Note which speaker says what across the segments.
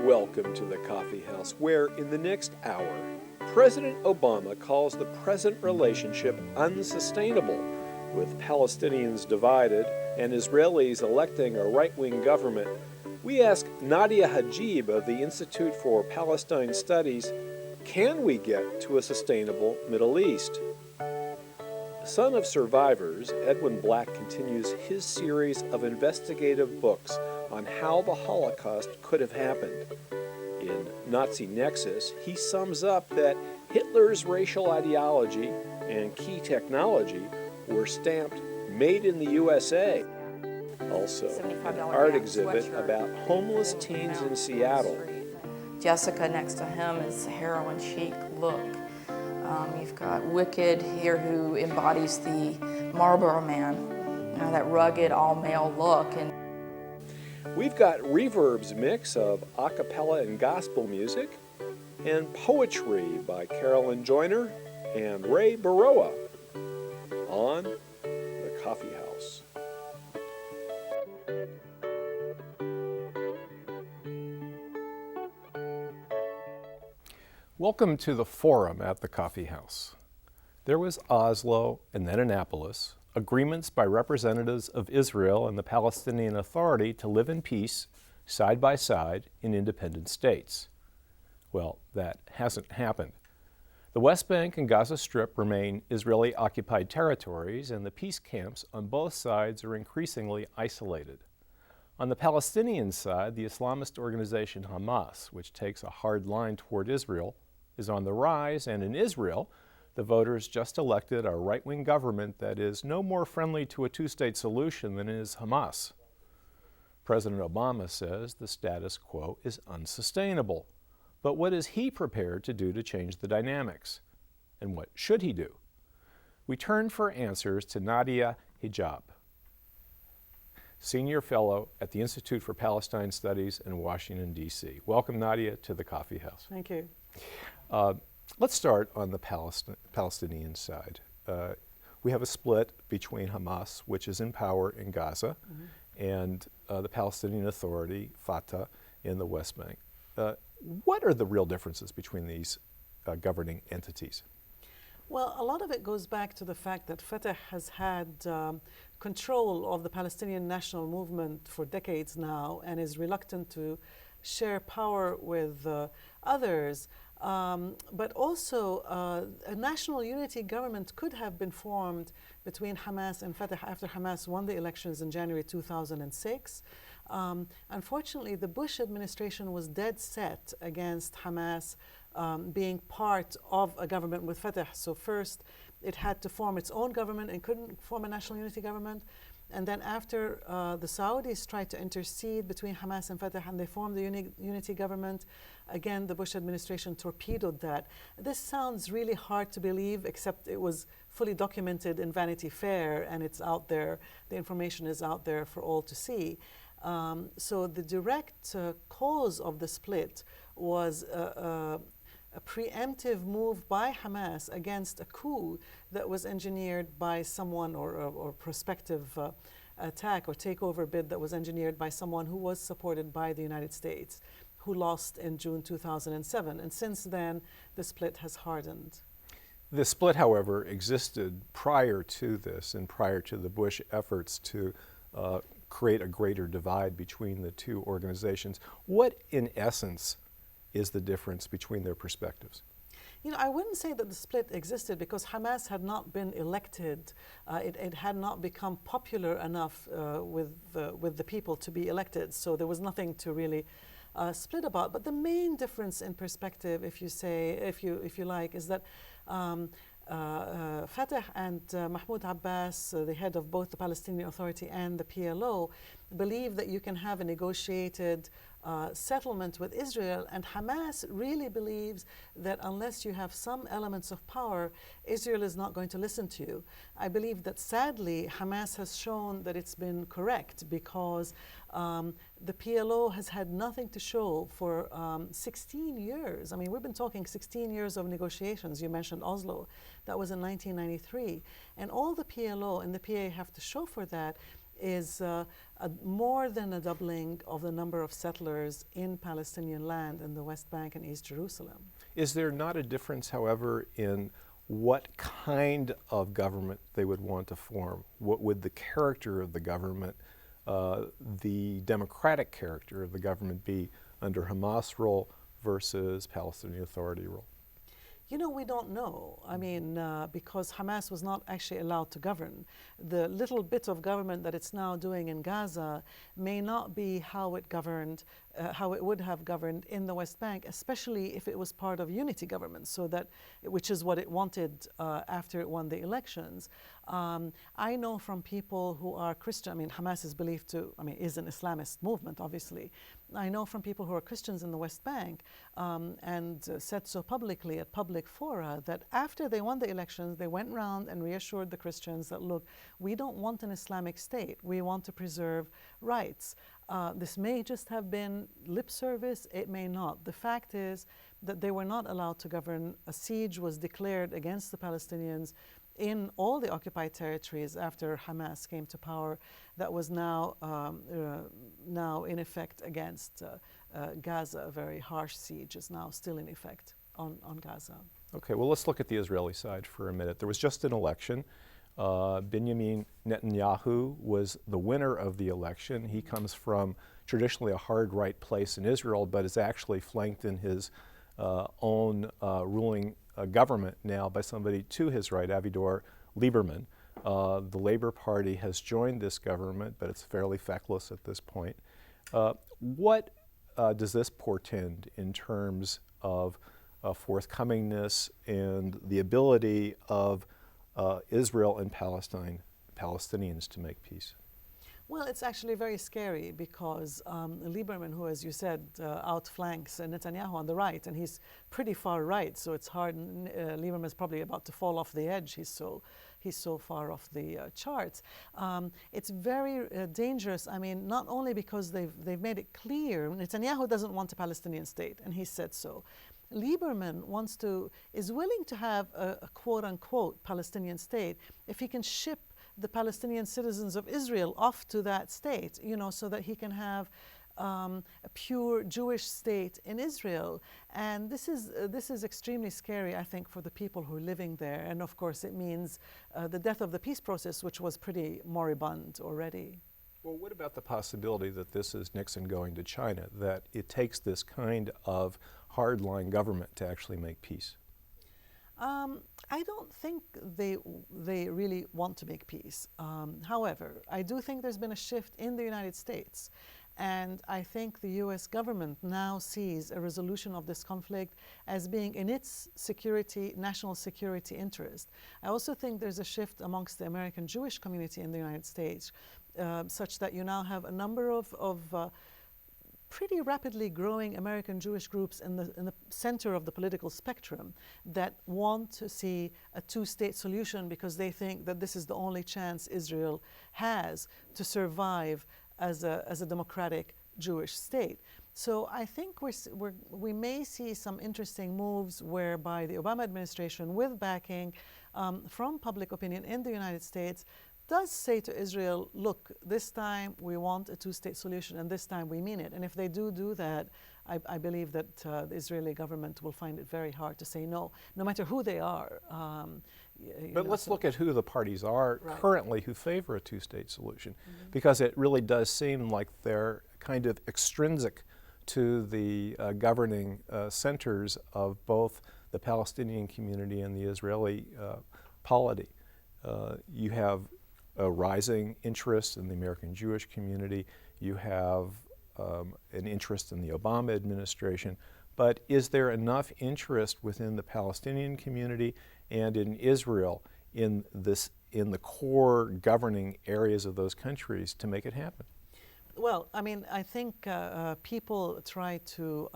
Speaker 1: Welcome to the Coffee House, where in the next hour, President Obama calls the present relationship unsustainable, with Palestinians divided and Israelis electing a right-wing government. We ask Nadia Hijab of the Institute for Palestine Studies, can we get to a sustainable Middle East? Son of survivors, Edwin Black continues his series of investigative books on how the Holocaust could have happened. In Nazi Nexus, he sums up that Hitler's racial ideology and key technology were stamped Made in the USA. Also, an art exhibit about homeless teens in Seattle.
Speaker 2: Jessica next to him is heroin chic look. You've got Wicked here, who embodies the Marlboro Man, that rugged all-male look. And
Speaker 1: we've got Reverb's mix of a cappella and gospel music, and poetry by Carolyn Joyner and Ray Berroa on the Coffee House. Welcome to the forum at the Coffee House. There was Oslo and then Annapolis, agreements by representatives of Israel and the Palestinian Authority to live in peace, side by side, in independent states. Well, that hasn't happened. The West Bank and Gaza Strip remain Israeli-occupied territories, and the peace camps on both sides are increasingly isolated. On the Palestinian side, the Islamist organization Hamas, which takes a hard line toward Israel, is on the rise, and in Israel, the voters just elected a right-wing government that is no more friendly to a two-state solution than is Hamas. President Obama says the status quo is unsustainable. But what is he prepared to do to change the dynamics? And what should he do? We turn for answers to Nadia Hijab, Senior Fellow at the Institute for Palestine Studies in Washington, D.C. Welcome, Nadia, to the Coffee House.
Speaker 3: Thank you.
Speaker 1: Let's start on the Palestinian side. We have a split between Hamas, which is in power in Gaza, and the Palestinian Authority, Fatah, in the West Bank. What are the real differences between these governing entities?
Speaker 3: Well, a lot of it goes back to the fact that Fatah has had control of the Palestinian national movement for decades now and is reluctant to share power with others. But also, a national unity government could have been formed between Hamas and Fatah after Hamas won the elections in January 2006. Unfortunately, the Bush administration was dead set against Hamas being part of a government with Fatah. So first, it had to form its own government and couldn't form a national unity government. And then after the Saudis tried to intercede between Hamas and Fatah and they formed the unity government, again, the Bush administration torpedoed that. This sounds really hard to believe, except it was fully documented in Vanity Fair and it's out there. The information is out there for all to see. So the direct cause of the split was a preemptive move by Hamas against a coup that was engineered by someone, or prospective attack or takeover bid that was engineered by someone who was supported by the United States, who lost in June 2007. And since then, the split has hardened.
Speaker 1: The split, however, existed prior to this and prior to the Bush efforts to create a greater divide between the two organizations. What, in essence, is the difference between their perspectives?
Speaker 3: You know, I wouldn't say that the split existed because Hamas had not been elected. It had not become popular enough with the people to be elected. So there was nothing to really split about. But the main difference in perspective, if you like, is that Fatah and Mahmoud Abbas, the head of both the Palestinian Authority and the PLO, believe that you can have a negotiated settlement with Israel, and Hamas really believes that unless you have some elements of power, Israel is not going to listen to you. I believe that sadly Hamas has shown that it's been correct, because the PLO has had nothing to show for 16 years. I mean, we've been talking 16 years of negotiations. You mentioned Oslo. That was in 1993. And all the PLO and the PA have to show for that is more than a doubling of the number of settlers in Palestinian land in the West Bank and East Jerusalem.
Speaker 1: Is there not a difference, however, in what kind of government they would want to form? What would the character of the government, the democratic character of the government be under Hamas rule versus Palestinian Authority rule?
Speaker 3: You know, we don't know. I mean, because Hamas was not actually allowed to govern. The little bit of government that it's now doing in Gaza may not be how it governed, how it would have governed in the West Bank, especially if it was part of unity government, so that, which is what it wanted after it won the elections. I know from people who are Christian, I mean, Hamas is believed to, I mean, is an Islamist movement, obviously. I know from people who are Christians in the West Bank and said so publicly at public fora that after they won the elections, they went around and reassured the Christians that, look, we don't want an Islamic state. We want to preserve rights. This may just have been lip service. It may not. The fact is that they were not allowed to govern. A siege was declared against the Palestinians in all the occupied territories after Hamas came to power. That was now in effect against Gaza. A very harsh siege is now still in effect on Gaza.
Speaker 1: Okay, well, let's look at the Israeli side for a minute. There was just an election. Benjamin Netanyahu was the winner of the election. He comes from traditionally a hard right place in Israel, but is actually flanked in his own ruling government now by somebody to his right, Avigdor Lieberman. The Labor Party has joined this government, but it's fairly feckless at this point. What does this portend in terms of forthcomingness and the ability of Israel and Palestinians to make peace?
Speaker 3: Well, it's actually very scary because Lieberman, who, as you said, outflanks Netanyahu on the right, and he's pretty far right, so it's hard. Lieberman is probably about to fall off the edge. He's so far off the charts. It's very dangerous. I mean, not only because they've made it clear Netanyahu doesn't want a Palestinian state, and he said so. Lieberman is willing to have a quote-unquote Palestinian state if he can ship the Palestinian citizens of Israel off to that state, you know, so that he can have a pure Jewish state in Israel. And this is extremely scary, I think, for the people who are living there. And of course, it means the death of the peace process, which was pretty moribund already.
Speaker 1: Well, what about the possibility that this is Nixon going to China, that it takes this kind of hardline government to actually make peace?
Speaker 3: I don't think they really want to make peace. However, I do think there's been a shift in the United States. And I think the US government now sees a resolution of this conflict as being in its national security interest. I also think there's a shift amongst the American Jewish community in the United States, such that you now have a number of pretty rapidly growing American Jewish groups in the center of the political spectrum that want to see a two-state solution because they think that this is the only chance Israel has to survive as a democratic Jewish state. So I think we may see some interesting moves whereby the Obama administration, with backing from public opinion in the United States, does say to Israel, look, this time we want a two-state solution, and this time we mean it. And if they do that, I believe that the Israeli government will find it very hard to say no, no matter who they are.
Speaker 1: But let's look at who the parties are currently who favor a two-state solution, because it really does seem like they're kind of extrinsic to the governing centers of both the Palestinian community and the Israeli polity. You have a rising interest in the American Jewish community. You have an interest in the Obama administration. But is there enough interest within the Palestinian community and in Israel in the core governing areas of those countries to make it happen?
Speaker 3: Well, I mean, I think people try to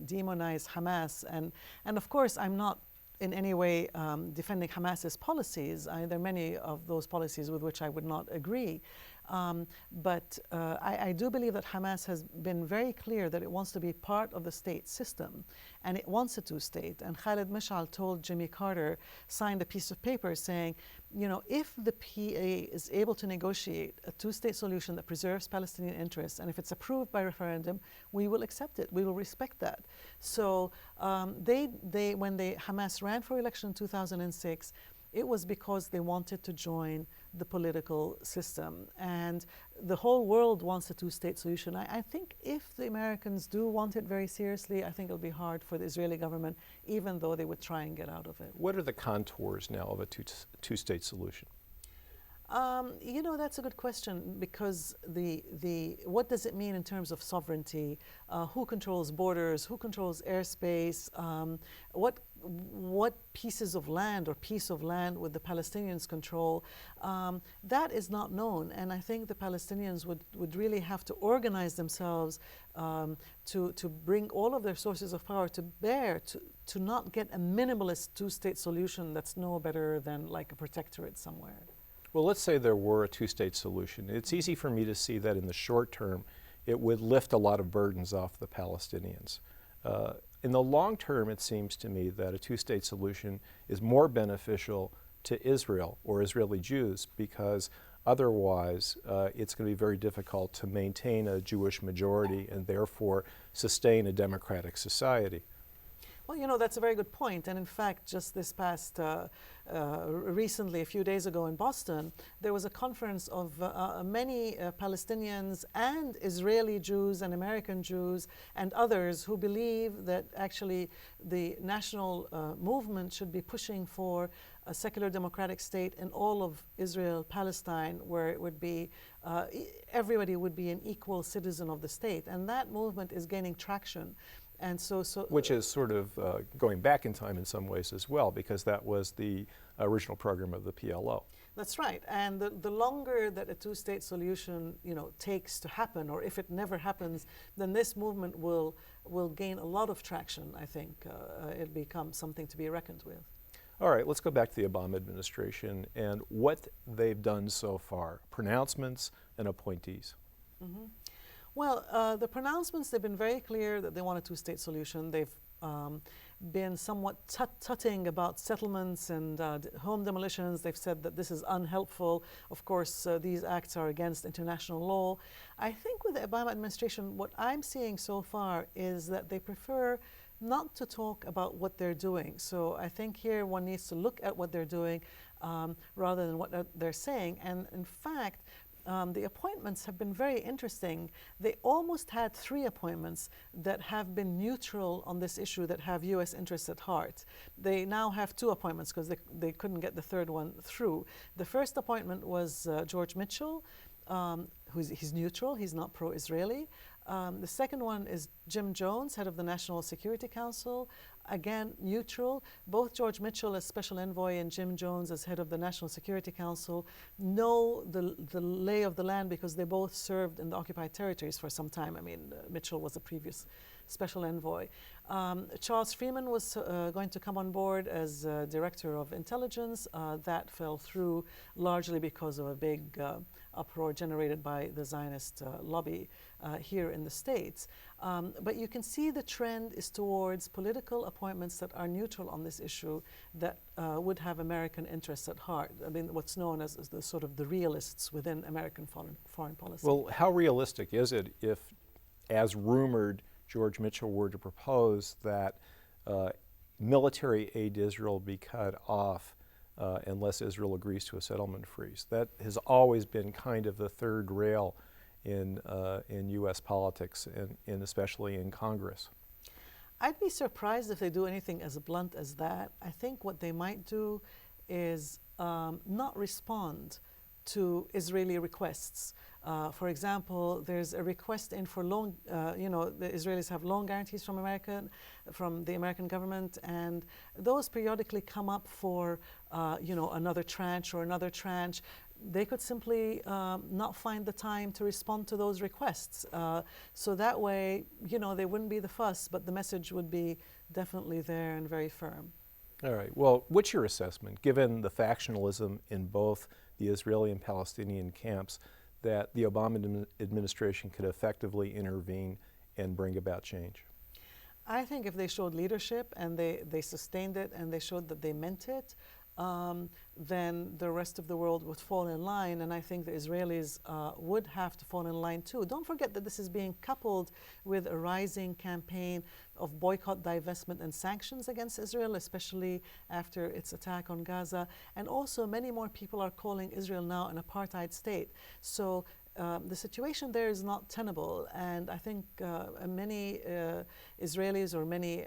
Speaker 3: demonize Hamas, and of course, I'm not in any way defending Hamas's policies. There are many of those policies with which I would not agree. But I do believe that Hamas has been very clear that it wants to be part of the state system, and it wants a two-state. And Khalid Mishal told Jimmy Carter, signed a piece of paper saying, you know, if the PA is able to negotiate a two-state solution that preserves Palestinian interests, and if it's approved by referendum, we will accept it. We will respect that. So when Hamas ran for election in 2006, it was because they wanted to join the political system. And the whole world wants a two-state solution. I think if the Americans do want it very seriously, I think it'll be hard for the Israeli government, even though they would try and get out of it.
Speaker 1: What are the contours now of a two-state solution?
Speaker 3: You know, that's a good question, because what does it mean in terms of sovereignty? Who controls borders? Who controls airspace? What pieces of land or piece of land would the Palestinians control? That is not known, and I think the Palestinians would really have to organize themselves to bring all of their sources of power to bear to not get a minimalist two-state solution that's no better than like a protectorate somewhere.
Speaker 1: Well, let's say there were a two-state solution. It's easy for me to see that in the short term, it would lift a lot of burdens off the Palestinians. In the long term, it seems to me that a two-state solution is more beneficial to Israel or Israeli Jews, because otherwise it's going to be very difficult to maintain a Jewish majority and therefore sustain a democratic society.
Speaker 3: Well, you know, that's a very good point. And in fact, just this past, recently, a few days ago in Boston, there was a conference of many Palestinians and Israeli Jews and American Jews and others who believe that actually the national movement should be pushing for a secular democratic state in all of Israel, Palestine, where it would be, everybody would be an equal citizen of the state. And that movement is gaining traction. And which is
Speaker 1: sort of going back in time in some ways as well, because that was the original program of the PLO.
Speaker 3: That's right. And the longer that a two-state solution, you know, takes to happen, or if it never happens, then this movement will gain a lot of traction. I think it'll become something to be reckoned with.
Speaker 1: All right, let's go back to the Obama administration and what they've done so far, pronouncements and appointees.
Speaker 3: Mm-hmm. Well, the pronouncements, they've been very clear that they want a two-state solution. They've been somewhat tutting about settlements and home demolitions. They've said that this is unhelpful. Of course, these acts are against international law. I think with the Obama administration, what I'm seeing so far is that they prefer not to talk about what they're doing. So I think here one needs to look at what they're doing rather than what they're saying. And in fact, the appointments have been very interesting. They almost had 3 appointments that have been neutral on this issue, that have U.S. interests at heart. They now have 2 appointments because they couldn't get the third one through. The first appointment was George Mitchell, he's neutral, he's not pro-Israeli. The second one is Jim Jones, head of the National Security Council, again neutral. Both George Mitchell as Special Envoy and Jim Jones as head of the National Security Council know the lay of the land because they both served in the occupied territories for some time. I mean, Mitchell was a previous Special Envoy. Charles Freeman was going to come on board as Director of Intelligence. That fell through largely because of a big uproar generated by the Zionist lobby here in the States. But you can see the trend is towards political appointments that are neutral on this issue, that would have American interests at heart. I mean, what's known as the sort of the realists within American foreign policy.
Speaker 1: Well, how realistic is it if, as rumored, George Mitchell were to propose that military aid to Israel be cut off unless Israel agrees to a settlement freeze? That has always been kind of the third rail in U.S. politics and especially in Congress.
Speaker 3: I'd be surprised if they do anything as blunt as that. I think what they might do is not respond to Israeli requests. For example, there's a request in for loan, the Israelis have loan guarantees from the American government, and those periodically come up for, another tranche or another tranche. They could simply not find the time to respond to those requests. So that way, they wouldn't be the fuss, but the message would be definitely there and very firm.
Speaker 1: All right. Well, what's your assessment, given the factionalism in both the Israeli and Palestinian camps, that the Obama administration could effectively intervene and bring about change?
Speaker 3: I think if they showed leadership and they sustained it and they showed that they meant it, then the rest of the world would fall in line, and I think the Israelis would have to fall in line too. Don't forget that this is being coupled with a rising campaign of boycott, divestment, and sanctions against Israel, especially after its attack on Gaza. And also, many more people are calling Israel now an apartheid state. So the situation there is not tenable, and I think many Israelis or many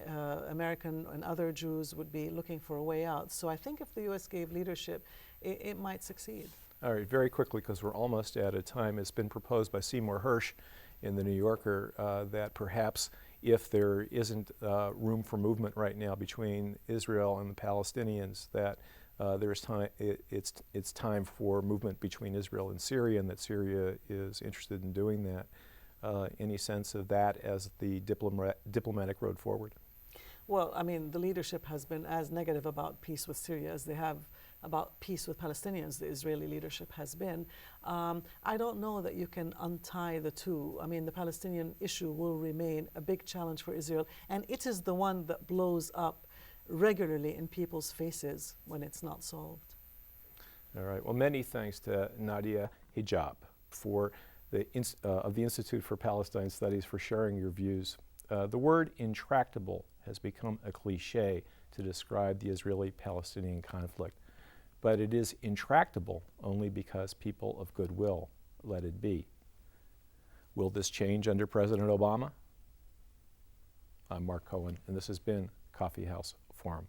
Speaker 3: American and other Jews would be looking for a way out. So I think if the U.S. gave leadership, it might succeed.
Speaker 1: All right, very quickly, because we're almost out of time. It's been proposed by Seymour Hersh in the New Yorker that perhaps if there isn't room for movement right now between Israel and the Palestinians, that there's time. It's time for movement between Israel and Syria, and that Syria is interested in doing that. Any sense of that as the diplomatic road forward?
Speaker 3: Well, I mean, the leadership has been as negative about peace with Syria as they have about peace with Palestinians. The Israeli leadership has been. I don't know that you can untie the two. I mean, the Palestinian issue will remain a big challenge for Israel, and it is the one that blows up regularly in people's faces when it's not solved.
Speaker 1: All right. Well, many thanks to Nadia Hijab of the Institute for Palestine Studies for sharing your views. The word intractable has become a cliche to describe the Israeli-Palestinian conflict, but it is intractable only because people of goodwill let it be. Will this change under President Obama? I'm Mark Cohen, and this has been Coffee House Forum.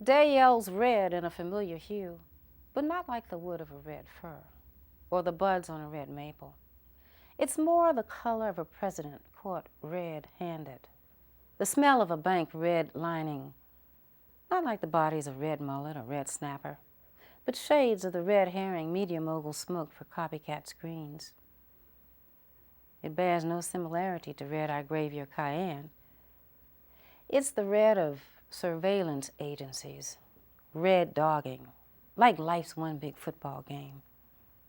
Speaker 4: Day yells red in a familiar hue, but not like the wood of a red fir or the buds on a red maple. It's more the color of a president caught red-handed, the smell of a bank red lining, not like the bodies of red mullet or red snapper, but shades of the red herring media mogul smoked for copycat screens. It bears no similarity to red-eye gravy or cayenne. It's the red of surveillance agencies, red dogging, like life's one big football game.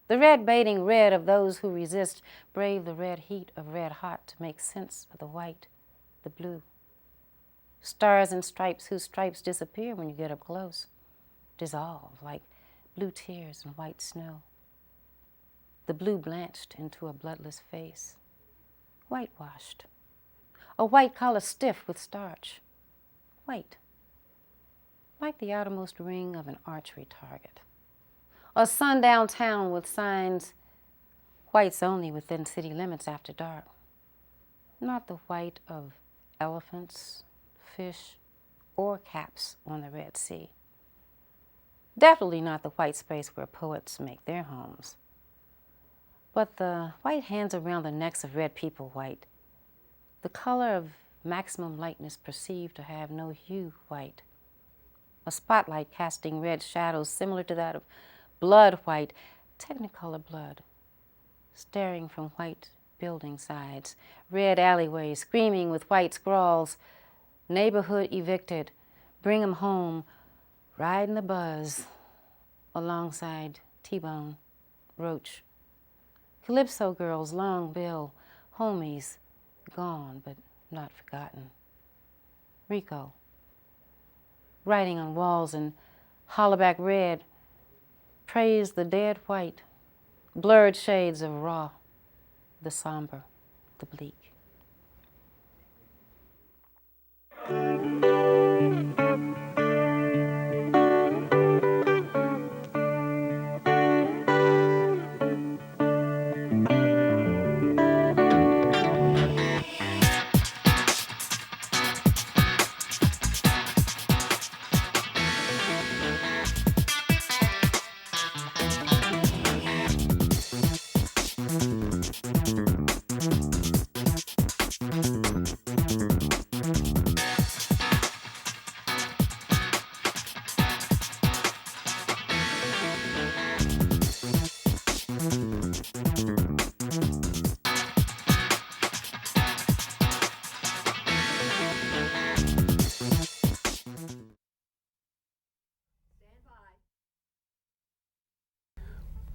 Speaker 4: The red baiting red of those who resist, brave the red heat of red hot to make sense of the white, the blue. Stars and stripes whose stripes disappear when you get up close, dissolve like blue tears in white snow. The blue blanched into a bloodless face, whitewashed. A white collar stiff with starch, white, like the outermost ring of an archery target. A sundown town with signs, whites only within city limits after dark. Not the white of elephants, fish, or caps on the Red Sea. Definitely not the white space where poets make their homes. But the white hands around the necks of red people white, the color of maximum lightness perceived to have no hue white. A spotlight casting red shadows similar to that of blood white, technicolor blood, staring from white building sides, red alleyways screaming with white scrawls, neighborhood evicted, bring 'em home, riding the buzz, alongside T-Bone, Roach. Calypso girls, long bill, homies, gone but not forgotten. Rico, writing on walls in hollaback red, praise the dead white, blurred shades of raw, the somber, the bleak.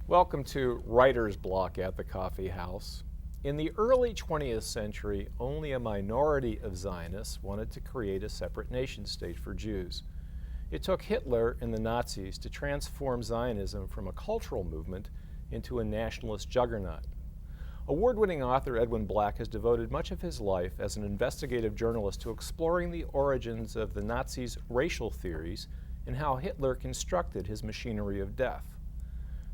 Speaker 1: Welcome to Writer's Block at the Coffee House. In the early 20th century, only a minority of Zionists wanted to create a separate nation state for Jews. It took Hitler and the Nazis to transform Zionism from a cultural movement into a nationalist juggernaut. Award-winning author Edwin Black has devoted much of his life as an investigative journalist to exploring the origins of the Nazis' racial theories and how Hitler constructed his machinery of death.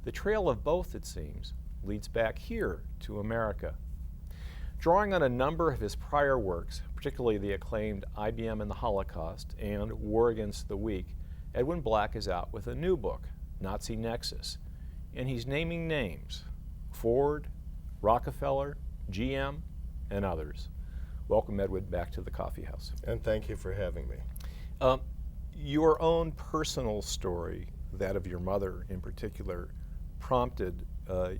Speaker 1: The trail of both, it seems, leads back here to America. Drawing on a number of his prior works, particularly the acclaimed IBM and the Holocaust and War Against the Weak, Edwin Black is out with a new book, Nazi Nexus, and he's naming names: Ford, Rockefeller, GM, and others. Welcome, Edwin, back to the Coffee House.
Speaker 5: And thank you for having me.
Speaker 1: Your own personal story, that of your mother in particular, prompted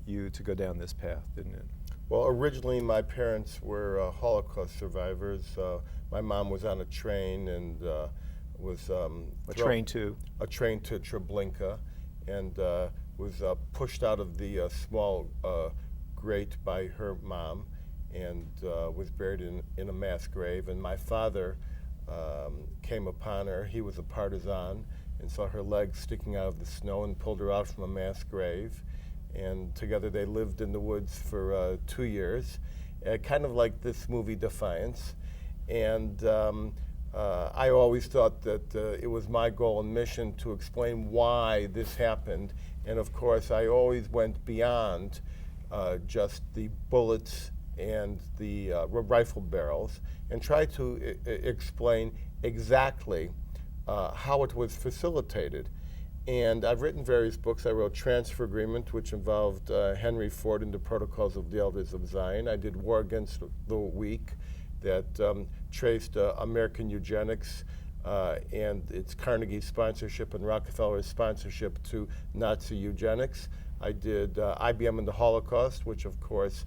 Speaker 1: you to go down this path, didn't it?
Speaker 5: Well, originally my parents were Holocaust survivors. My mom was on a train and was
Speaker 1: A train to
Speaker 5: Treblinka, and was pushed out of the small grate by her mom, and was buried in a mass grave. And my father came upon her. He was a partisan and saw her legs sticking out of the snow and pulled her out from a mass grave. And together they lived in the woods for 2 years, kind of like this movie Defiance. And I always thought that it was my goal and mission to explain why this happened. And of course, I always went beyond just the bullets and the rifle barrels and tried to explain exactly how it was facilitated. And I've written various books. I wrote Transfer Agreement, which involved Henry Ford and the Protocols of the Elders of Zion. I did War Against the Weak, that traced American eugenics and its Carnegie sponsorship and Rockefeller's sponsorship to Nazi eugenics. I did IBM and the Holocaust, which of course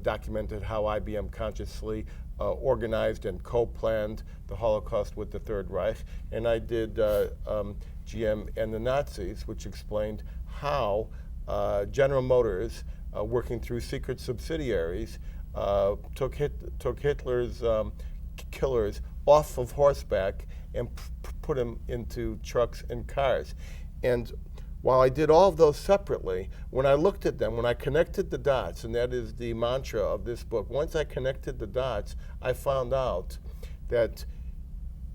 Speaker 5: documented how IBM consciously organized and co-planned the Holocaust with the Third Reich. And I did GM and the Nazis, which explained how General Motors, working through secret subsidiaries, took Hitler's killers off of horseback and put them into trucks and cars. And while I did all of those separately, when I looked at them, when I connected the dots, and that is the mantra of this book, once I connected the dots, I found out that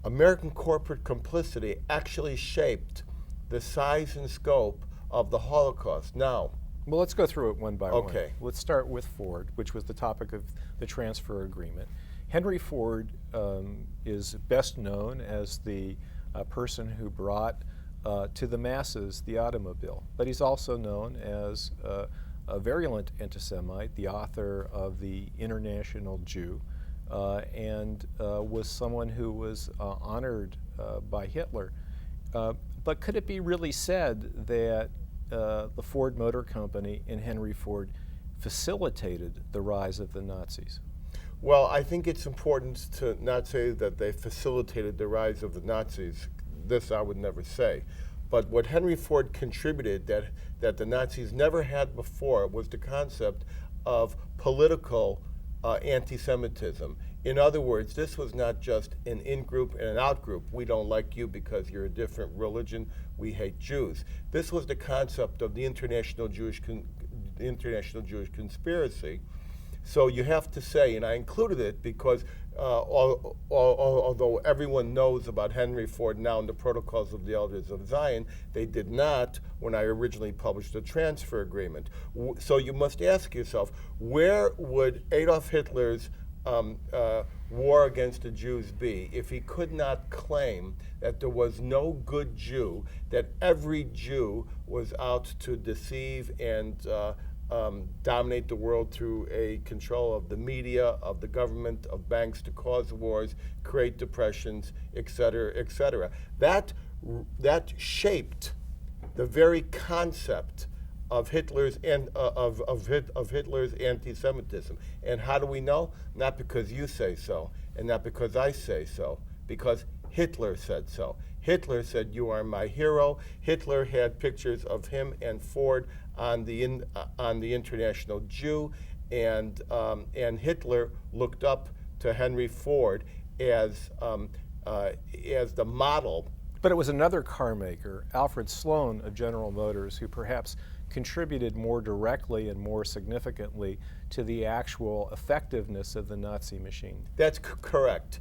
Speaker 5: American corporate complicity actually shaped the size and scope of the Holocaust. Now,
Speaker 1: well, let's go through it one by one.
Speaker 5: Okay.
Speaker 1: Let's start with Ford, which was the topic of the transfer agreement. Henry Ford is best known as the person who brought to the masses the automobile, but he's also known as a virulent anti-Semite, the author of The International Jew, and was someone who was honored by Hitler. But could it be really said that the Ford Motor Company and Henry Ford facilitated the rise of the Nazis?
Speaker 5: well, I think it's important to not say that they facilitated the rise of the Nazis. This I would never say. But what Henry Ford contributed that the Nazis never had before was the concept of political anti-Semitism. In other words, this was not just an in-group and an out-group. We don't like you because you're a different religion. We hate Jews. This was the concept of the international Jewish conspiracy. So you have to say, and I included it because although everyone knows about Henry Ford now and the Protocols of the Elders of Zion, they did not when I originally published the transfer agreement. So you must ask yourself, where would Adolf Hitler's war against the Jews be if he could not claim that there was no good Jew, that every Jew was out to deceive and dominate the world through a control of the media, of the government, of banks to cause wars, create depressions, et cetera, et cetera. That shaped the very concept of Hitler's Hitler's anti-Semitism. And how do we know? Not because you say so, and not because I say so, because Hitler said so. Hitler said, "You are my hero." Hitler had pictures of him and Ford on the International Jew, and Hitler looked up to Henry Ford as the model.
Speaker 1: But it was another car maker, Alfred Sloan of General Motors, who perhaps contributed more directly and more significantly to the actual effectiveness of the Nazi machine.
Speaker 5: That's correct.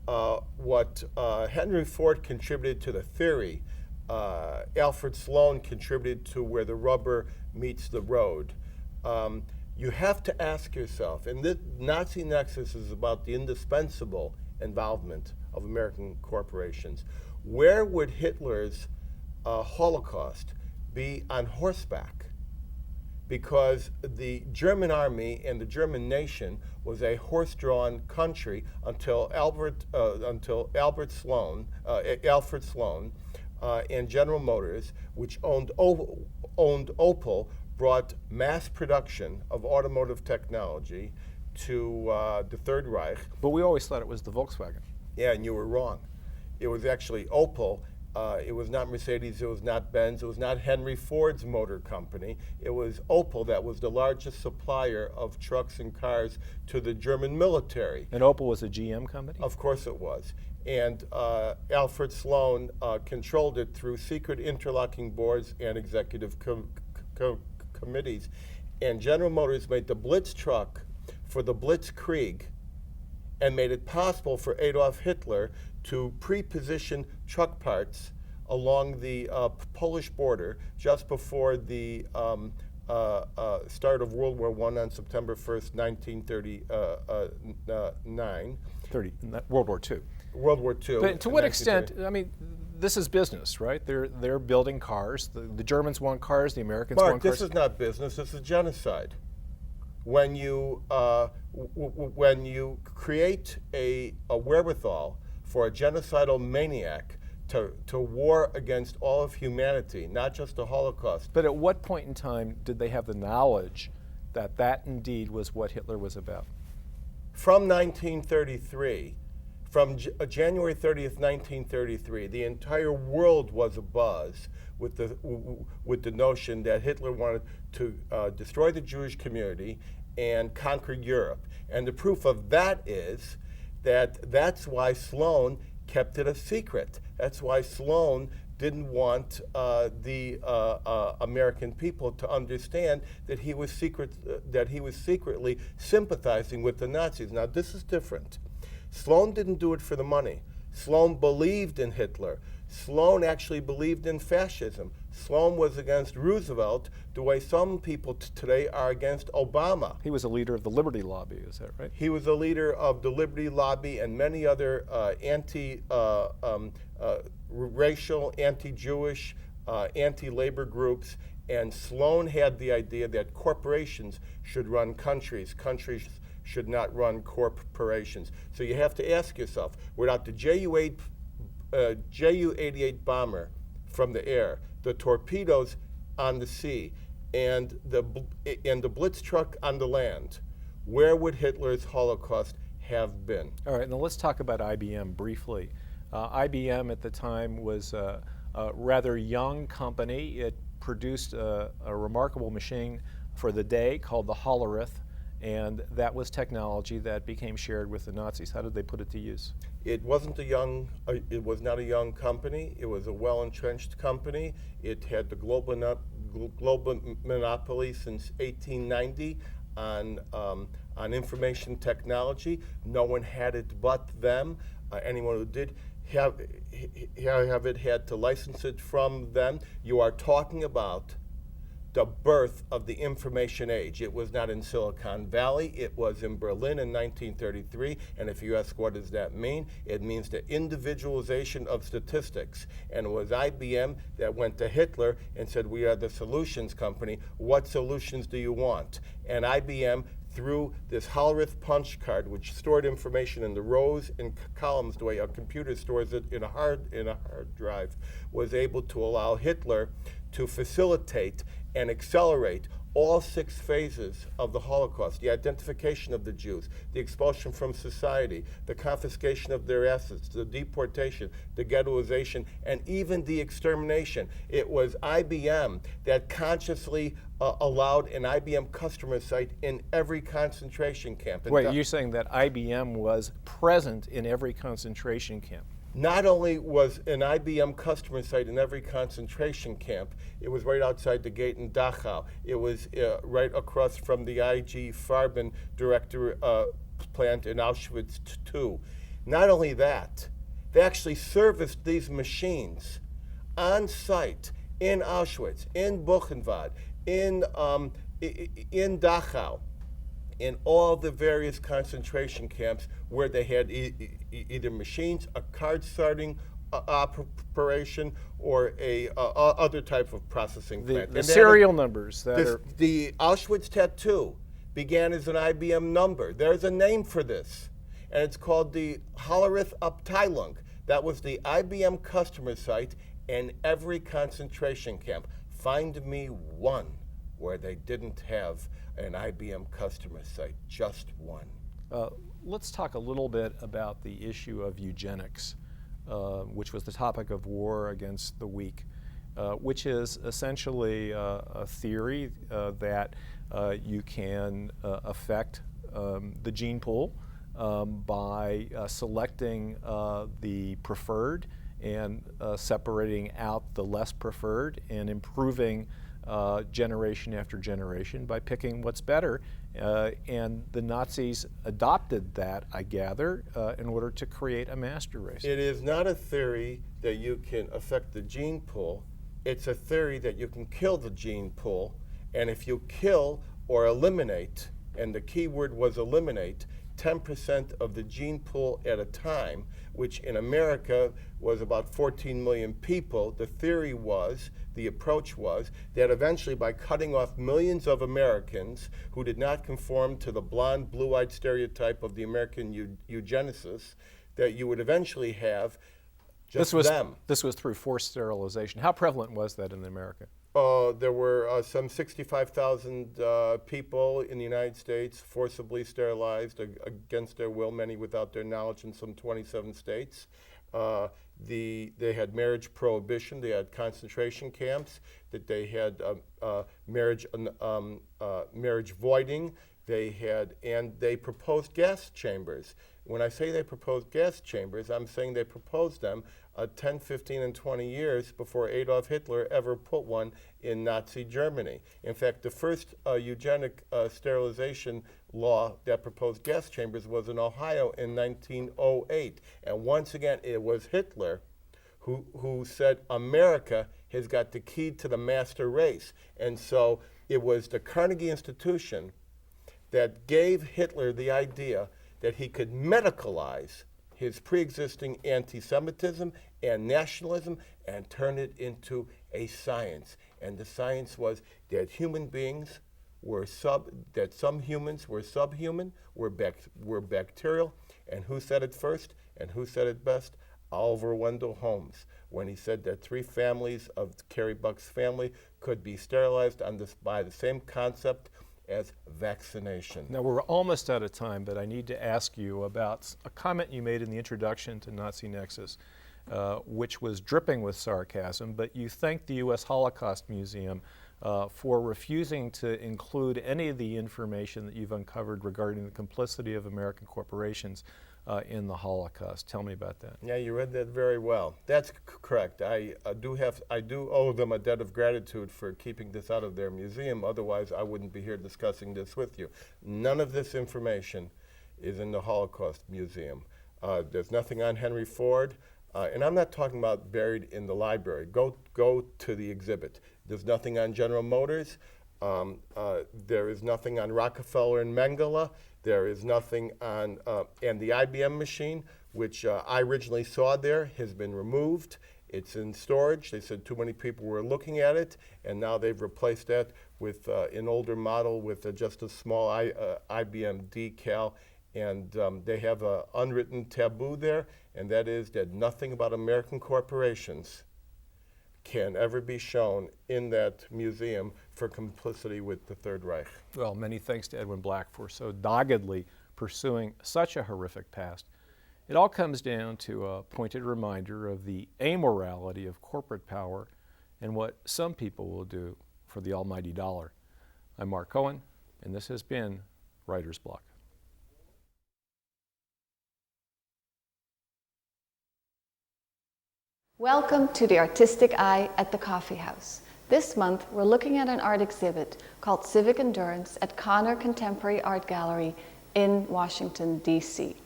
Speaker 5: What Henry Ford contributed to the theory, Alfred Sloan contributed to where the rubber meets the road. You have to ask yourself, and this Nazi Nexus is about the indispensable involvement of American corporations. Where would Hitler's Holocaust be on horseback? Because the German army and the German nation was a horse-drawn country until Alfred Sloan and General Motors, which owned Opel, brought mass production of automotive technology to the Third Reich.
Speaker 1: But we always thought it was the Volkswagen.
Speaker 5: Yeah, and you were wrong. It was actually Opel. It was not Mercedes, it was not Benz, it was not Henry Ford's motor company. It was Opel that was the largest supplier of trucks and cars to the German military.
Speaker 1: And Opel was a GM company?
Speaker 5: Of course it was. And Alfred Sloan controlled it through secret interlocking boards and executive committees. And General Motors made the Blitz truck for the Blitzkrieg and made it possible for Adolf Hitler to pre-position truck parts along the Polish border just before the start of World War I on September 1st, 1939.
Speaker 1: World War II.
Speaker 5: World War II.
Speaker 1: But to what extent, I mean, this is business, right? They're building cars. The Germans want cars, the Americans want cars.
Speaker 5: Mark, this is not business, this is genocide. When you create a wherewithal for a genocidal maniac to war against all of humanity, not just the Holocaust.
Speaker 1: But at what point in time did they have the knowledge that that indeed was what Hitler was about?
Speaker 5: From 1933, from January 30th, 1933, the entire world was abuzz with the notion that Hitler wanted to destroy the Jewish community and conquer Europe. And the proof of that is that's why Sloan kept it a secret. That's why Sloan didn't want the American people to understand that he was secretly sympathizing with the Nazis. Now this is different. Sloan didn't do it for the money. Sloan believed in Hitler. Sloan actually believed in fascism. Sloan was against Roosevelt the way some people today are against Obama.
Speaker 1: He was a leader of the Liberty Lobby, is that right?
Speaker 5: He was a leader of the Liberty Lobby and many other anti-racial, anti-Jewish, anti-labor groups. And Sloan had the idea that corporations should run countries. Countries should not run corporations. So you have to ask yourself, without the Ju-88 bomber from the air, the torpedoes on the sea, and the Blitz truck on the land, where would Hitler's Holocaust have been?
Speaker 1: All right, now let's talk about IBM briefly. IBM at the time was a rather young company. It produced a remarkable machine for the day called the Hollerith, and that was technology that became shared with the Nazis. How did they put it to use?
Speaker 5: It wasn't it was not a young company. It was a well-entrenched company. It had the global monopoly since 1890 on information technology. No one had it but them. Anyone who did have it had to license it from them. You are talking about the birth of the information age. It was not in Silicon Valley, it was in Berlin in 1933, and if you ask what does that mean, it means the individualization of statistics. And it was IBM that went to Hitler and said, we are the solutions company, what solutions do you want? And IBM, through this Hollerith punch card, which stored information in the rows and columns the way a computer stores it in a hard drive, was able to allow Hitler to facilitate and accelerate all 6 phases of the Holocaust: the identification of the Jews, the expulsion from society, the confiscation of their assets, the deportation, the ghettoization, and even the extermination. It was IBM that consciously allowed an IBM customer site in every concentration camp.
Speaker 1: Wait, you're saying that IBM was present in every concentration camp?
Speaker 5: Not only was an IBM customer site in every concentration camp, it was right outside the gate in Dachau. It was right across from the IG Farben director plant in Auschwitz II. Not only that, they actually serviced these machines on site in Auschwitz, in Buchenwald, in Dachau, in all the various concentration camps where they had either machines, a card sorting operation, or a other type of processing plant.
Speaker 1: The serial numbers that are...
Speaker 5: The Auschwitz tattoo began as an IBM number. There's a name for this, and it's called the Hollerith Abteilung. That was the IBM customer site in every concentration camp. Find me one where they didn't have an IBM customer site, just one.
Speaker 1: Let's talk a little bit about the issue of eugenics, which was the topic of War Against the Weak, which is essentially a theory that you can affect the gene pool by selecting the preferred and separating out the less preferred and improving generation after generation by picking what's better. And the Nazis adopted that, I gather, in order to create a master race.
Speaker 5: It is not a theory that you can affect the gene pool. It's a theory that you can kill the gene pool. And if you kill or eliminate, and the key word was eliminate, 10% of the gene pool at a time, which in America was about 14 million people, the theory was, the approach was, that eventually by cutting off millions of Americans who did not conform to the blonde, blue-eyed stereotype of the American eugenicist, that you would eventually have just them.
Speaker 1: This was through forced sterilization. How prevalent was that in America?
Speaker 5: There were some 65,000 people in the United States forcibly sterilized against their will, many without their knowledge, in some 27 states. They had marriage prohibition. They had concentration camps. That they had marriage voiding. And they proposed gas chambers. When I say they proposed gas chambers, I'm saying they proposed them 10, 15, and 20 years before Adolf Hitler ever put one in Nazi Germany. In fact, the first eugenic sterilization law that proposed gas chambers was in Ohio in 1908. And once again, it was Hitler who said America has got the key to the master race. And so it was the Carnegie Institution that gave Hitler the idea that he could medicalize his pre-existing anti-Semitism and nationalism and turn it into a science. And the science was that human beings were that some humans were subhuman, were bacterial. And who said it first and who said it best? Oliver Wendell Holmes, when he said that 3 families of Carrie Buck's family could be sterilized by the same concept as vaccination.
Speaker 1: Now, we're almost out of time, but I need to ask you about a comment you made in the introduction to Nazi Nexus, which was dripping with sarcasm, but you thanked the U.S. Holocaust Museum for refusing to include any of the information that you've uncovered regarding the complicity of American corporations in the Holocaust. Tell me about that.
Speaker 5: Yeah, you read that very well. That's correct. I do owe them a debt of gratitude for keeping this out of their museum. Otherwise, I wouldn't be here discussing this with you. None of this information is in the Holocaust Museum. There's nothing on Henry Ford, and I'm not talking about buried in the library. Go to the exhibit. There's nothing on General Motors. There is nothing on Rockefeller and Mengele. There is nothing on, and the IBM machine, which I originally saw there, has been removed. It's in storage. They said too many people were looking at it, and now they've replaced that with an older model with just a small IBM decal. And they have an unwritten taboo there, and that is that nothing about American corporations can ever be shown in that museum for complicity with the Third Reich.
Speaker 1: Well, many thanks to Edwin Black for so doggedly pursuing such a horrific past. It all comes down to a pointed reminder of the amorality of corporate power and what some people will do for the almighty dollar. I'm Mark Cohen, and this has been Writer's Block.
Speaker 6: Welcome to the Artistic Eye at the Coffee House. This month, we're looking at an art exhibit called Civic Endurance at Connor Contemporary Art Gallery in Washington, D.C.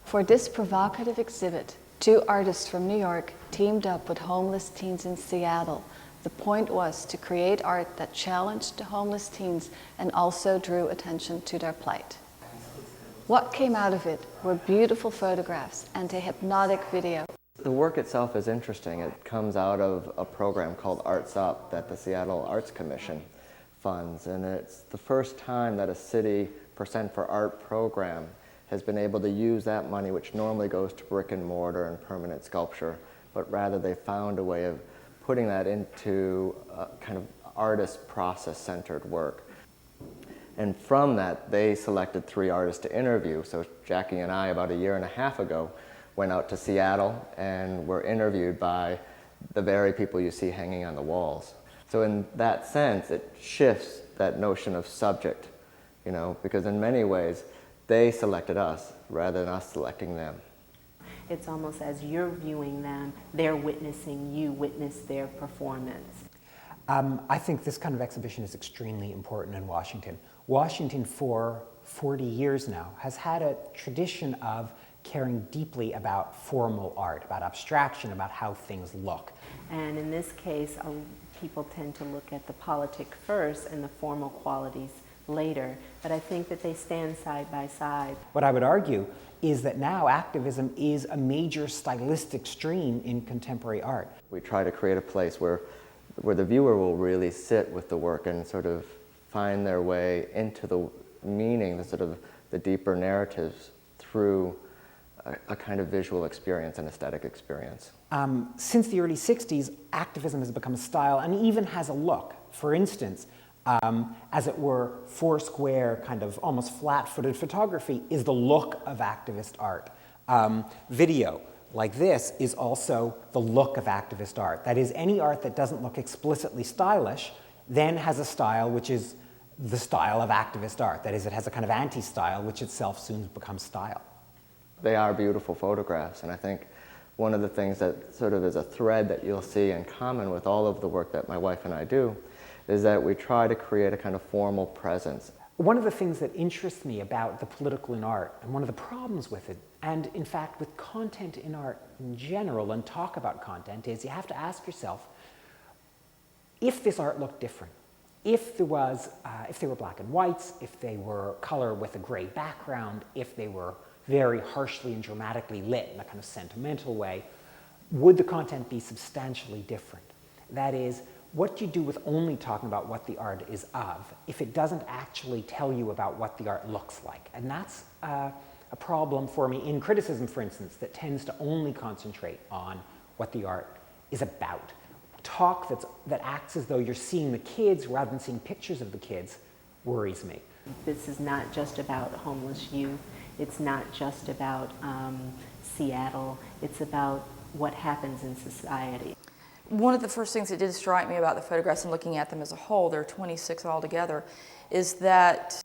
Speaker 6: For this provocative exhibit, two artists from New York teamed up with homeless teens in Seattle. The point was to create art that challenged the homeless teens and also drew attention to their plight. What came out of it were beautiful photographs and a hypnotic video.
Speaker 7: The work itself is interesting. It comes out of a program called Arts Up that the Seattle Arts Commission funds, and it's the first time that a City Percent for Art program has been able to use that money, which normally goes to brick and mortar and permanent sculpture, but rather they found a way of putting that into a kind of artist process-centered work. And from that, they selected 3 artists to interview. So Jackie and I, about a year and a half ago, went out to Seattle and were interviewed by the very people you see hanging on the walls. So in that sense, it shifts that notion of subject, you know, because in many ways, they selected us rather than us selecting them.
Speaker 8: It's almost as you're viewing them, they're witnessing you witness their performance.
Speaker 9: I think this kind of exhibition is extremely important in Washington. Washington, for 40 years now, has had a tradition of caring deeply about formal art, about abstraction, about how things look.
Speaker 8: And in this case, people tend to look at the politic first and the formal qualities later, but I think that they stand side by side.
Speaker 9: What I would argue is that now activism is a major stylistic stream in contemporary art.
Speaker 7: We try to create a place where the viewer will really sit with the work and sort of find their way into the meaning, the sort of the deeper narratives through a kind of visual experience, an aesthetic experience.
Speaker 9: Since the early 60s, activism has become a style and even has a look. For instance, as it were, four-square, kind of almost flat-footed photography is the look of activist art. Video, like this, is also the look of activist art. That is, any art that doesn't look explicitly stylish then has a style which is the style of activist art. That is, it has a kind of anti-style which itself soon becomes style.
Speaker 7: They are beautiful photographs, and I think one of the things that sort of is a thread that you'll see in common with all of the work that my wife and I do is that we try to create a kind of formal presence.
Speaker 9: One of the things that interests me about the political in art, and one of the problems with it, and in fact with content in art in general, and talk about content, is you have to ask yourself, if this art looked different, if they were black and whites, if they were color with a gray background, if they were very harshly and dramatically lit in a kind of sentimental way, would the content be substantially different? That is, what do you do with only talking about what the art is of if it doesn't actually tell you about what the art looks like? And that's a problem for me in criticism, for instance, that tends to only concentrate on what the art is about. Talk that acts as though you're seeing the kids rather than seeing pictures of the kids worries me.
Speaker 8: This is not just about homeless youth. It's not just about Seattle. It's about what happens in society.
Speaker 2: One of the first things that did strike me about the photographs and looking at them as a whole, there are 26 altogether, is that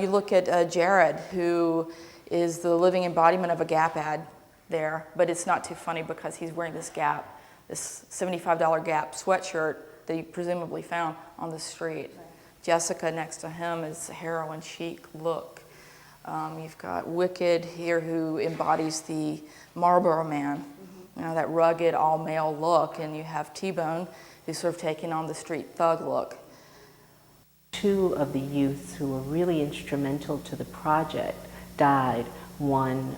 Speaker 2: you look at Jared, who is the living embodiment of a Gap ad there, but it's not too funny because he's wearing this $75 Gap sweatshirt that you presumably found on the street. Jessica next to him is a heroin chic look. You've got Wicked here, who embodies the Marlboro Man, you know, that rugged all-male look, and you have T-Bone, who's sort of taking on the street thug look.
Speaker 8: 2 of the youths who were really instrumental to the project died, one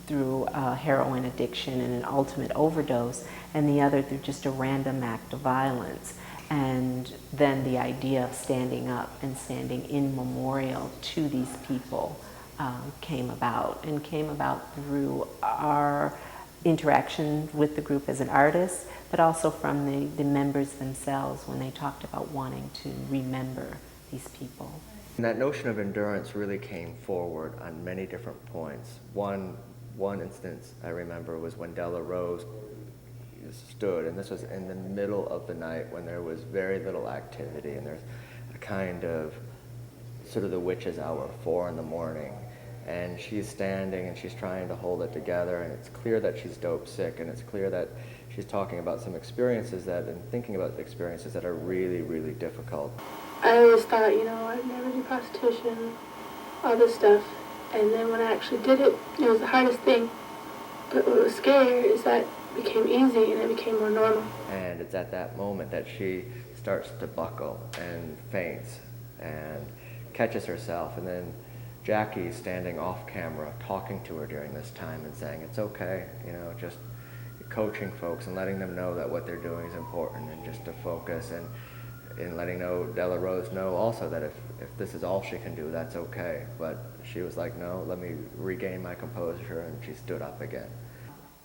Speaker 8: through heroin addiction and an ultimate overdose, and the other through just a random act of violence. And then the idea of standing up and standing in memorial to these people came about through our interaction with the group as an artist, but also from the members themselves when they talked about wanting to remember these people.
Speaker 7: And that notion of endurance really came forward on many different points. One instance I remember was when Della Rose stood, and this was in the middle of the night when there was very little activity, and there's a kind of sort of the witch's hour, 4 in the morning, and she's standing and she's trying to hold it together, and it's clear that she's dope sick, and it's clear that she's talking about some experiences that, and thinking about experiences that are really, really difficult.
Speaker 10: I always thought, I'd never do prostitution, all this stuff. And then when I actually did it, it was the hardest thing. But what was scary is that it became easy and it became more normal.
Speaker 7: And it's at that moment that she starts to buckle and faints and catches herself. And then Jackie's standing off camera talking to her during this time and saying, it's okay, just coaching folks and letting them know that what they're doing is important, and just to focus, and letting Della Rose know also that if this is all she can do, that's okay. But she was like, no, let me regain my composure, and she stood up again.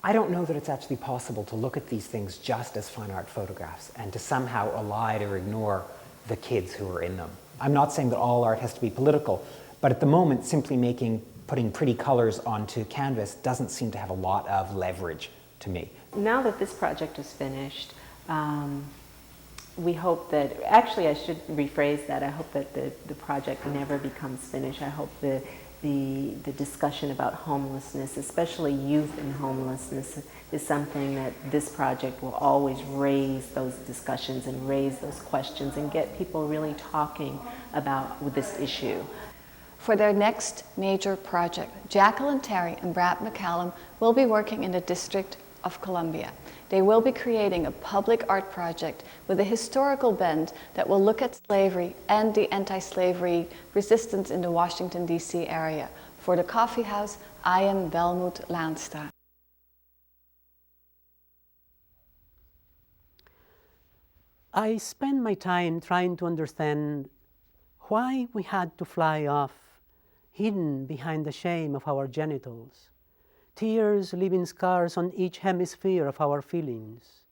Speaker 9: I don't know that it's actually possible to look at these things just as fine art photographs and to somehow elide or ignore the kids who are in them. I'm not saying that all art has to be political, but at the moment, simply putting pretty colors onto canvas doesn't seem to have a lot of leverage to me.
Speaker 8: Now that this project is finished, we hope that, actually I should rephrase that, I hope that the project never becomes finished. I hope the discussion about homelessness, especially youth and homelessness, is something that this project will always raise those discussions and raise those questions and get people really talking about with this issue.
Speaker 6: For their next major project, Jacqueline, Tarry, and McCallum will be working in the District of Columbia. They will be creating a public art project with a historical bend that will look at slavery and the anti-slavery resistance in the Washington, D.C. area. For the coffee house, I am Welmoed Laanstra.
Speaker 11: I spend my time trying to understand why we had to fly off, hidden behind the shame of our genitals, tears leaving scars on each hemisphere of our feelings.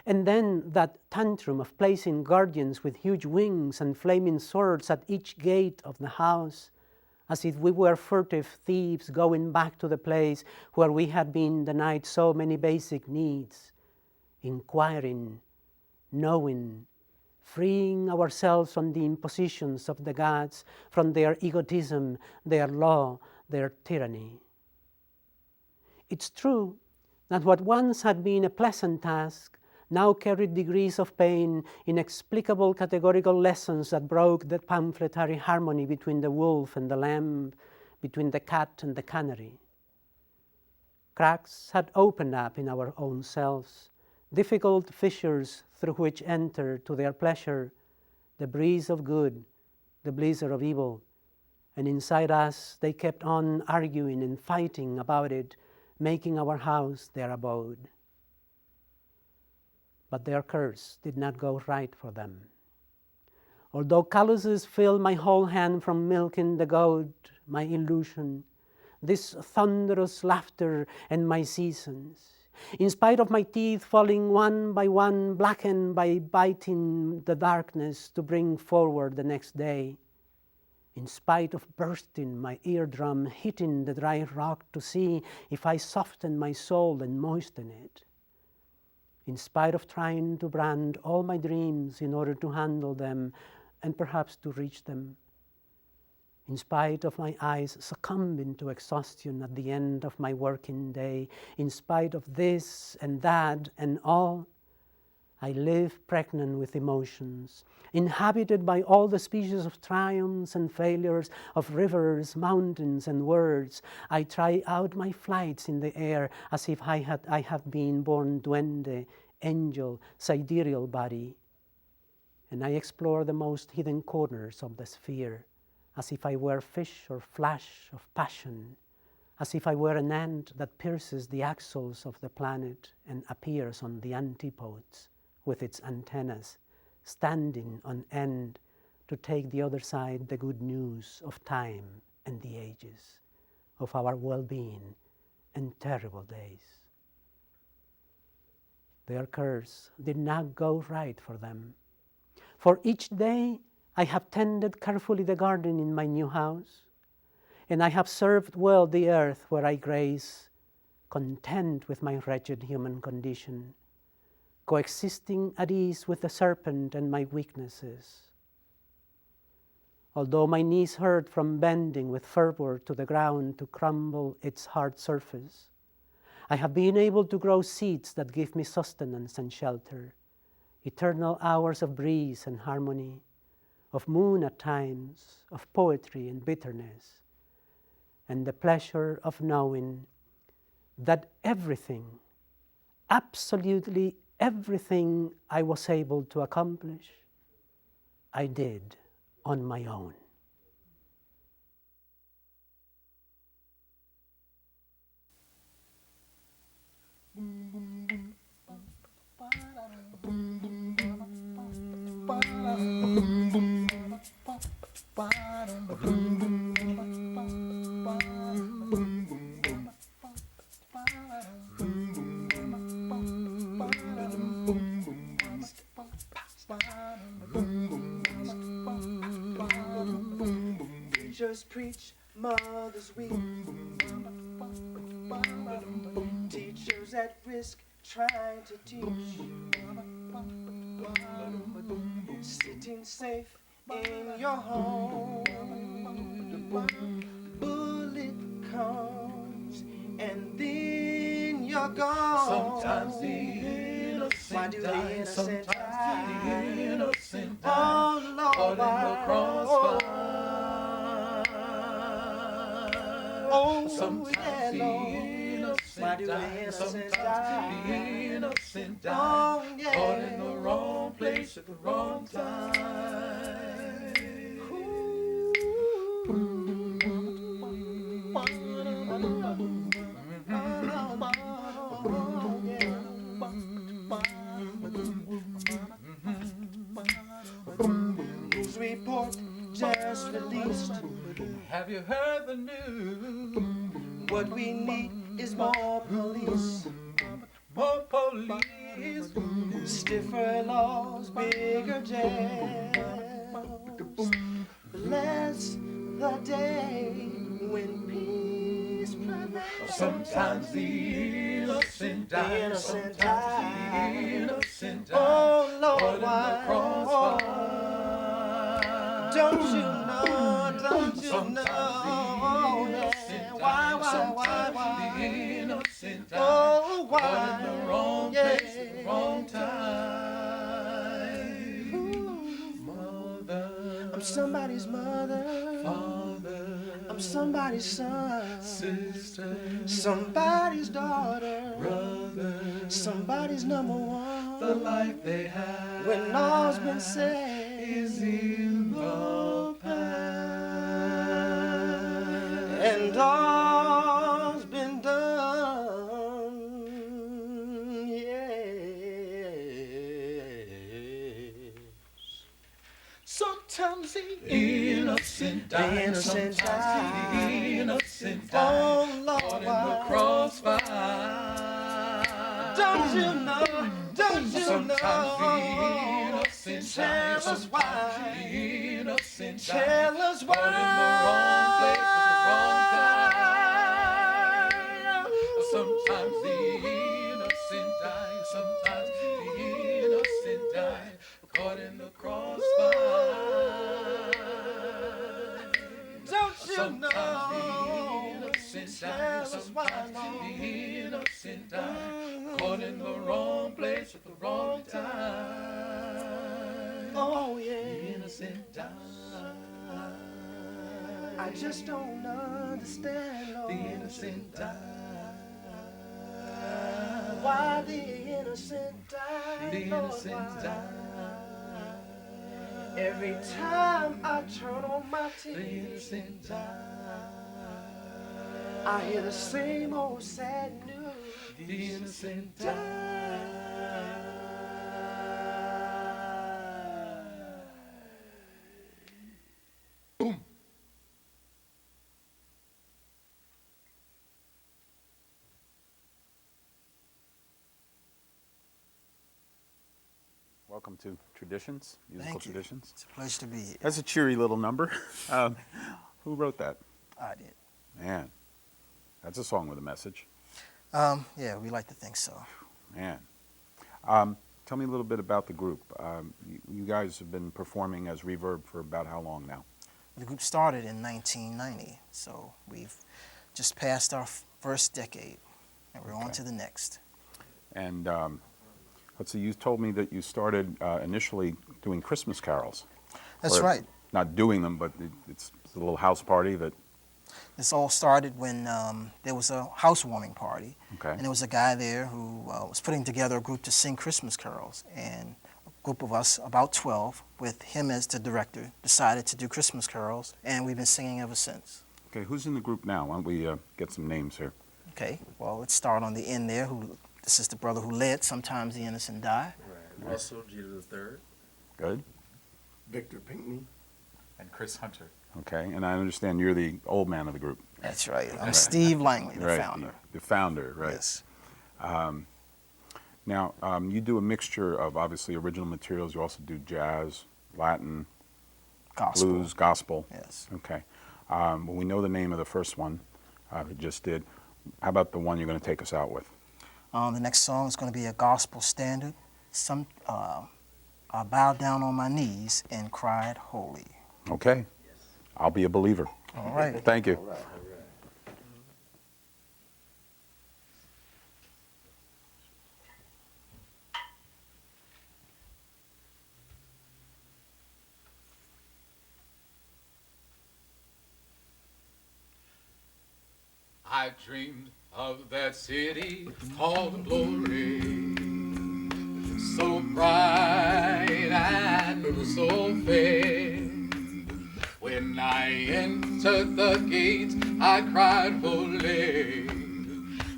Speaker 11: And then that tantrum of placing guardians with huge wings and flaming swords at each gate of the house, as if we were furtive thieves going back to the place where we had been denied so many basic needs, inquiring, knowing, freeing ourselves from the impositions of the gods, from their egotism, their law, their tyranny. It's true that what once had been a pleasant task now carried degrees of pain, inexplicable categorical lessons that broke the pamphletary harmony between the wolf and the lamb, between the cat and the canary. Cracks had opened up in our own selves, difficult fissures through which enter to their pleasure the breeze of good, the blizzard of evil, and inside us they kept on arguing and fighting about it, making our house their abode. But their curse did not go right for them. Although calluses filled my whole hand from milking the goat, my illusion, this thunderous laughter and my seasons, in spite of my teeth falling one by one, blackened by biting the darkness to bring forward the next day, in spite of bursting my eardrum, hitting the dry rock to see if I soften my soul and moisten it, in spite of trying to brand all my dreams in order to handle them and perhaps to reach them, in spite of my eyes succumbing to exhaustion at the end of my working day, in spite of this and that and all, I live pregnant with emotions, inhabited by all the species of triumphs and failures, of rivers, mountains, and words. I try out my flights in the air as if I have been born duende, angel, sidereal body. And I explore the most hidden corners of the sphere, as if I were fish or flash of passion, as if I were an ant that pierces the axles of the planet and appears on the antipodes with its antennas, standing on end to take the other side the good news of time and the ages, of our well-being and terrible days. Their curse did not go right for them. For each day I have tended carefully the garden in my new house, and I have served well the earth where I graze, content with my wretched human condition, coexisting at ease with the serpent and my weaknesses. Although my knees hurt from bending with fervor to the ground to crumble its hard surface, I have been able to grow seeds that give me sustenance and shelter, eternal hours of breeze and harmony, of moon at times, of poetry and bitterness, and the pleasure of knowing that everything, absolutely everything I was able to accomplish, I did on my own.
Speaker 12: Preachers preach, mothers weep. Teachers at risk trying to teach. Sitting safe in your home. Bullet comes and then you're gone.
Speaker 13: Sometimes the innocent
Speaker 12: Why do the
Speaker 13: die,
Speaker 12: innocent
Speaker 13: sometimes the
Speaker 12: die?
Speaker 13: innocent die,
Speaker 12: Oh Lord,
Speaker 13: caught in the crossfire.
Speaker 12: Oh,
Speaker 13: sometimes
Speaker 12: yeah,
Speaker 13: the
Speaker 12: Lord.
Speaker 13: innocent
Speaker 12: Why do the
Speaker 13: die,
Speaker 12: innocent
Speaker 13: sometimes
Speaker 12: die?
Speaker 13: the innocent die,
Speaker 12: Oh, yeah.
Speaker 13: caught in the wrong place at the wrong time.
Speaker 12: News report just released.
Speaker 13: Have you heard the news?
Speaker 12: What we need is more police.
Speaker 13: More police.
Speaker 12: Stiffer laws, bigger jails. Bless the day when peace prevails.
Speaker 13: Sometimes the innocent die,
Speaker 12: The innocent
Speaker 13: sometimes
Speaker 12: die.
Speaker 13: the innocent die,
Speaker 12: Oh Lord,
Speaker 13: caught in the
Speaker 12: why?
Speaker 13: crossfire.
Speaker 12: Don't you know? Don't you
Speaker 13: Sometimes
Speaker 12: know?
Speaker 13: the
Speaker 12: Yeah.
Speaker 13: innocent
Speaker 12: Why?
Speaker 13: die, sometimes
Speaker 12: Why?
Speaker 13: the innocent die,
Speaker 12: Oh, why?
Speaker 13: caught in the wrong
Speaker 12: Yeah.
Speaker 13: place at the wrong time. Mother,
Speaker 12: I'm somebody's mother.
Speaker 13: father,
Speaker 12: I'm somebody's son.
Speaker 13: sister,
Speaker 12: Somebody's daughter.
Speaker 13: brother,
Speaker 12: Somebody's number one.
Speaker 13: the life they have
Speaker 12: When all's been said
Speaker 13: is in the past.
Speaker 12: and all's been done, yes.
Speaker 13: Sometimes the innocent die,
Speaker 12: The innocent
Speaker 13: sometimes
Speaker 12: die.
Speaker 13: the innocent die,
Speaker 12: Oh Lord,
Speaker 13: caught in the
Speaker 12: why?
Speaker 13: crossfire.
Speaker 12: Don't you know? Don't you
Speaker 13: Sometimes the
Speaker 12: know?
Speaker 13: innocent die,
Speaker 12: Tell us
Speaker 13: sometimes
Speaker 12: why.
Speaker 13: the innocent die,
Speaker 12: Tell us why.
Speaker 13: caught in the wrong place at the wrong time. Sometimes the innocent die, sometimes the innocent die, caught in the crossfire.
Speaker 12: Don't you
Speaker 13: Sometimes the
Speaker 12: know?
Speaker 13: innocent die,
Speaker 12: Tell us why,
Speaker 13: sometimes
Speaker 12: Lord.
Speaker 13: the innocent die, caught in the wrong place at the wrong time.
Speaker 12: Oh
Speaker 13: The
Speaker 12: yeah.
Speaker 13: innocent die.
Speaker 12: I just don't understand, Lord.
Speaker 13: The innocent die.
Speaker 12: Why the innocent die?
Speaker 13: The
Speaker 12: Lord,
Speaker 13: innocent
Speaker 12: why?
Speaker 13: die.
Speaker 12: Every time I turn on my
Speaker 13: The
Speaker 12: TV,
Speaker 13: innocent die.
Speaker 12: I hear the same old sad news.
Speaker 13: The innocent die. Boom.
Speaker 14: Welcome to Traditions, Musical
Speaker 15: Thank you.
Speaker 14: Traditions.
Speaker 15: It's a pleasure to be here.
Speaker 14: That's a cheery little number. Who wrote that?
Speaker 15: I did.
Speaker 14: Man, that's a song with a message.
Speaker 15: Yeah, we like to think so.
Speaker 14: Man. Tell me a little bit about the group. You guys have been performing as Reverb for about how long now?
Speaker 15: The group started in 1990, so we've just passed our first decade, and we're on to the next.
Speaker 14: And let's see, you told me that you started initially doing Christmas carols.
Speaker 15: That's right.
Speaker 14: Not doing them, but it's a little house party that...
Speaker 15: This all started when there was a housewarming party,
Speaker 14: Okay.
Speaker 15: and there was a guy there who was putting together a group to sing Christmas carols, and a group of us, about 12, with him as the director, decided to do Christmas carols, and we've been singing ever since.
Speaker 14: Okay, who's in the group now? Why don't we get some names here?
Speaker 15: Okay, well, let's start on the end there. This is the brother who led Sometimes the Innocent Die.
Speaker 16: Right. Russell Jeter III.
Speaker 14: Good.
Speaker 16: Victor Pinkney. And Chris Hunter.
Speaker 14: Okay, and I understand you're the old man of the group.
Speaker 15: That's right. I'm Steve Langley, the founder.
Speaker 14: The founder, right.
Speaker 15: Yes.
Speaker 14: Now, you do a mixture of obviously original materials. You also do jazz, Latin,
Speaker 15: gospel.
Speaker 14: Blues, gospel.
Speaker 15: Yes.
Speaker 14: Okay. Well, we know the name of the first one we just did. How about the one you're going to take us out with?
Speaker 15: The next song is going to be a gospel standard. I bowed down on my knees and cried holy.
Speaker 14: Okay. I'll be a believer.
Speaker 15: All right.
Speaker 14: Thank you.
Speaker 16: All right. I dreamed of that city called glory, so bright and so fair. When I entered the gate, I cried holy,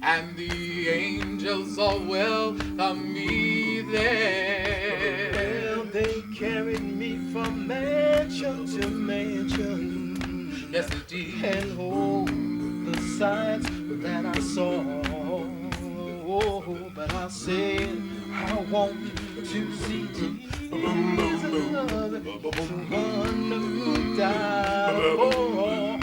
Speaker 16: and the angels all welcomed me there.
Speaker 12: Well, they carried me from mansion to mansion.
Speaker 16: Yes, indeed.
Speaker 12: And oh, the sights that I saw. Oh, but I said, I want to see Jesus, the one who died for all.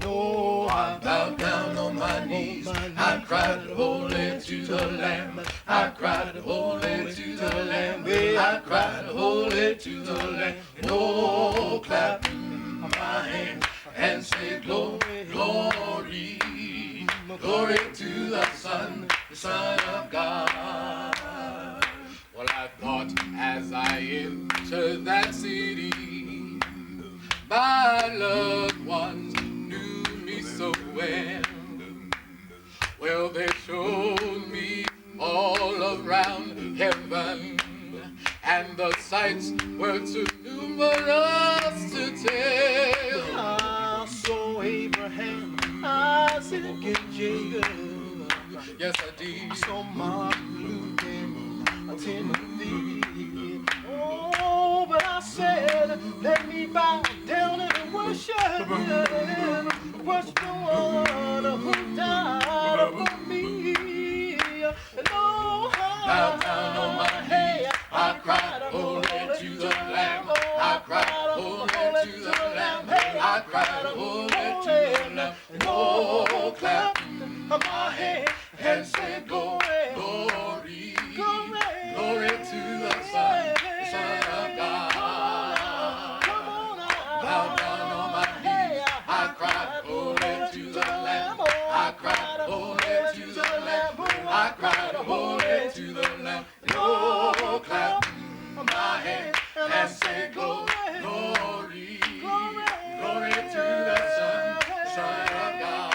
Speaker 16: No, I bowed down on my knees. I cried holy to the Lamb. I cried holy to the Lamb. I cried holy to the Lamb. No, clap my hands and say glory, glory, glory to the Son of God. Well, I thought as I entered that city, my loved ones knew me so well. Well, they showed me all around heaven, and the sights were too numerous to tell.
Speaker 12: I saw Abraham, Isaac, and Jacob.
Speaker 16: Yes, I did.
Speaker 12: I saw Martin and Timothy. Oh, but I said, let me bow down and worship him. Worship the one who died for me. And oh,
Speaker 16: bow down on my knees. I cried holy to the Lamb. I cried holy to the Lamb. I cried holy to the Lamb. And oh, clap my hands and say glory, glory, glory to the Son of God. Bow down on my knees. I cried holy to the Lamb. I cried holy to the Lamb. I cried holy to the Lamb. Oh, clap my hands and say glory, glory, glory to the Son of God.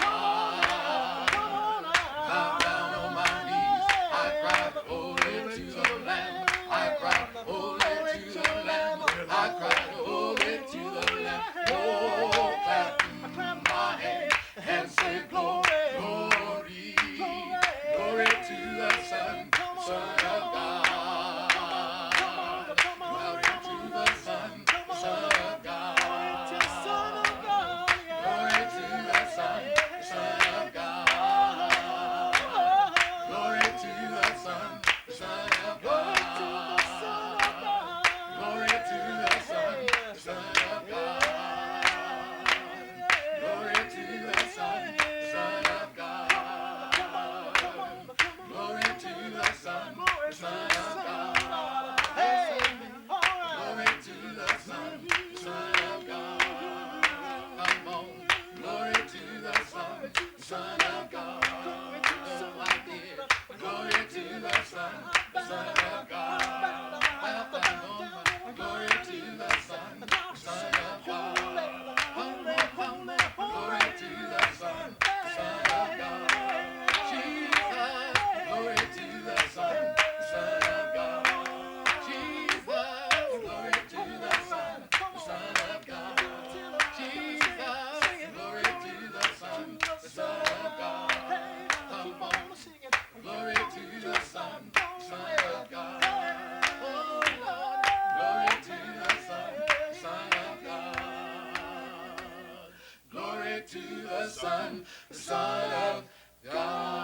Speaker 16: Bow down on my knees. I cried holy to the Lamb. I cried holy to the Lamb. I cried holy to the Lamb. Oh, clap my hands and say glory, glory, glory to the Son of God. Glory to the Son Son of God.